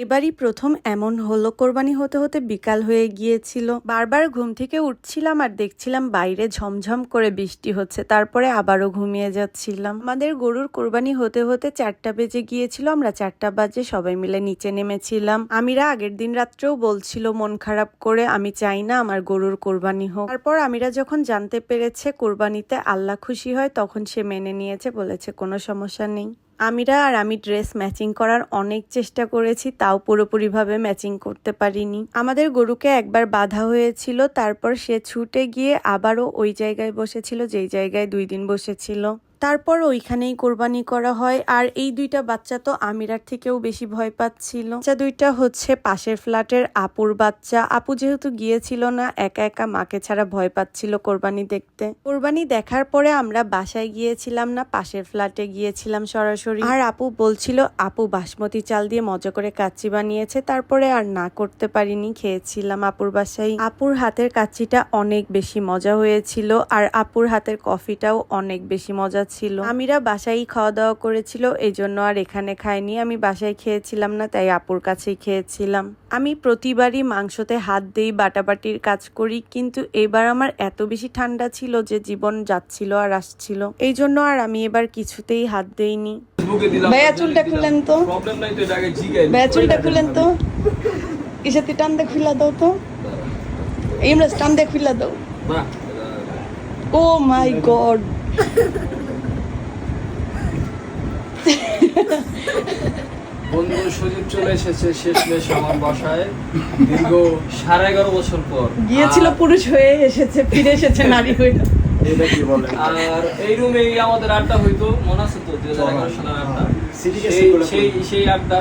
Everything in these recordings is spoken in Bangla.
এবারই প্রথম এমন হলো, কোরবানি হতে হতে বিকাল হয়ে গিয়েছিল। বারবার ঘুম থেকে উঠছিলাম আর দেখছিলাম বাইরে ঝমঝম করে বৃষ্টি হচ্ছে, তারপরে আবারও ঘুমিয়ে যাচ্ছিলাম। আমাদের গরুর কোরবানি হতে হতে 4টা বেজে গিয়েছিল। আমরা 4টা বাজে সবাই মিলে নিচে নেমেছিলাম। আমিরা আগের দিন রাত্রেও বলছিল মন খারাপ করে, আমি চাই না আমার গরুর কোরবানি হোক। তারপর আমিরা যখন জানতে পেরেছে কোরবানিতে আল্লাহ খুশি হয়, তখন সে মেনে নিয়েছে, বলেছে কোনো সমস্যা নেই। আমিরা আর আমি ড্রেস ম্যাচিং করার অনেক চেষ্টা করেছি, তাও পুরোপুরিভাবে ম্যাচিং করতে পারিনি। আমাদের গরুকে একবার বাঁধা হয়েছিল, তারপর সে ছুটে গিয়ে আবারও ওই জায়গায় বসেছিল যেই জায়গায় 2 দিন বসেছিল। তারপর ওইখানেই কোরবানি করা হয়। আর এই 2টা বাচ্চা তো আমিরার থেকেও বেশি ভয় পাচ্ছিল। বাচ্চা 2টা হচ্ছে পাশের ফ্ল্যাটের আপুর বাচ্চা। আপু যেহেতু গিয়েছিল না, একা একা মাকে ছাড়া ভয় পাচ্ছিল কোরবানি দেখতে। কোরবানি দেখার পরে আমরা বাসায় গিয়েছিলাম না, পাশের ফ্ল্যাটে গিয়েছিলাম সরাসরি। আর আপু বলছিল আপু বাসমতি চাল দিয়ে মজা করে কাচ্চি বানিয়েছে। তারপরে আর না করতে পারিনি, খেয়েছিলাম আপুর বাসায়। আপুর হাতের কাচ্চিটা অনেক বেশি মজা হয়েছিল, আর আপুর হাতের কফিটাও অনেক বেশি মজা ছিল। আমিরা বাসায় খাওয়া দাওয়া করেছিল, এই জন্য আর এখানে খাইনি। আমি বাসায় খেয়েছিলাম না, তাই আপুর কাছেই খেয়েছিলাম। আমি প্রতিবারই মাংসতে হাত দেই, বাটাবাটির কাজ করি, কিন্তু এবার আমার এত বেশি ঠান্ডা ছিল যে জীবন যাচ্ছিল আর আসছিল, এই জন্য আর আমি এবার কিছুতেই হাত দেইনি। ভাইয়া চুলটা খুলেন তো, ভাইয়া চুলটা খুলেন তো, ইসাতি টান দিয়ে খুলা দাও তো, ইমরাজ টান দিয়ে খুলা দাও। ও মাই গড, বন্ধু সুযোগ চলে এসেছে শেষমেশ আমার বাসায় দীর্ঘ 11.5 বছর পর। গিয়েছিল পুরুষ হয়ে, এসেছে, ফিরে এসেছে নারী হয়ে। এটা কি বলে? আর এই রুমেই আমাদের আড্ডা হইতো, মনে আছে তো 2011 সালের আড্ডা। সেই আড্ডা,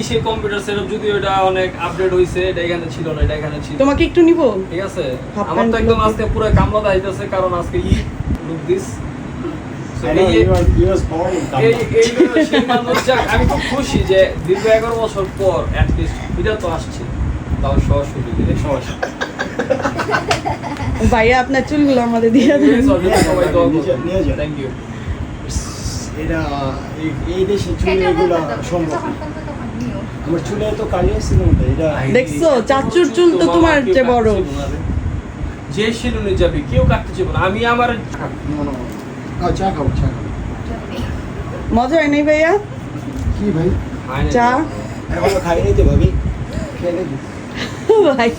সেই কম্পিউটার সেটআপ, যদি ওটা অনেক আপডেট হইছে, এটা এখানে ছিল না, এটা এখানে ছিল। তোমাকে একটু নিব, ঠিক আছে? আমার তো একদম আজকে পুরো কামলা আইতাছে, কারণ আজকে লুক দিস। আমি খুব খুশি যে দীর্ঘ 11 বছর পর অ্যাটলিস্ট এটা তো আসছে, তাও সরাসরি সমস্যা। ভাইয়া আপনার চুলগুলো আমাদের দিয়ে দেন। Thank you. এটা এই দেশে চুলগুলো সম্ভব। আমার চুলে তো কালিয়ে ছিল না, এটা দেখছো চাচুর চুল তো তোমার চেয়ে বড়। যে শিলুনে যাবে কেউ কাটতে চাইবে না, আমি আমার চা খাও, চা খাও। মজা হয় নাই ভাইয়া? কি ভাই? চা এখনো খাই নাই তো ভাবি, খেয়ে নাকি? ভাই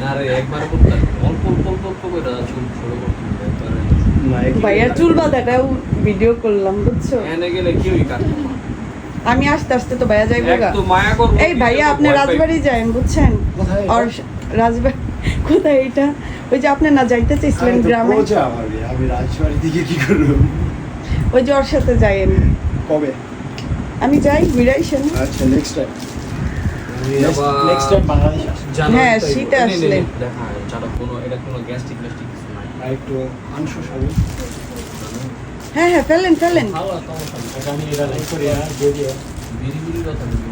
না রে, একবার করতে অল্প অল্প অল্প অল্প করে চুল ছোট করতে। ভাইয়ার চুল বাঁধাটাও ভিডিও করলাম, বুঝছো? এনে গেলে কেউই কাটবে না। আমি আস্তে আস্তে তো ভাইয়া যাইবো গা। এক তো মায়া করব। এই ভাইয়া আপনি রাজবাড়ি যাবেন, বুঝছেন? কোথায়? আর রাজবাড়ি কোথায় এটা? ওই যে আপনি না যাইতে চাইছিলেন গ্রামে, আমি রাজবাড়ির দিকে কি করব? ওই যে ওর সাথে যাইেন। কবে? আমি যাই ঘুরাইছেন। আচ্ছা, next time. Next time Bangladesh আসবে। হ্যাঁ, শীতে আসলে। দেখা যারা এটা কোনো গ্যাস্ট্রিক কিছু নাই। আর একটু মাংস খাবো। হ্যাঁ হ্যাঁ, ফেলেন ফেলেন। ভালো সমস্যা নেই। আমি এটা লাইক করি আর দিয়ে দিও। বিড়ি কথা বলি।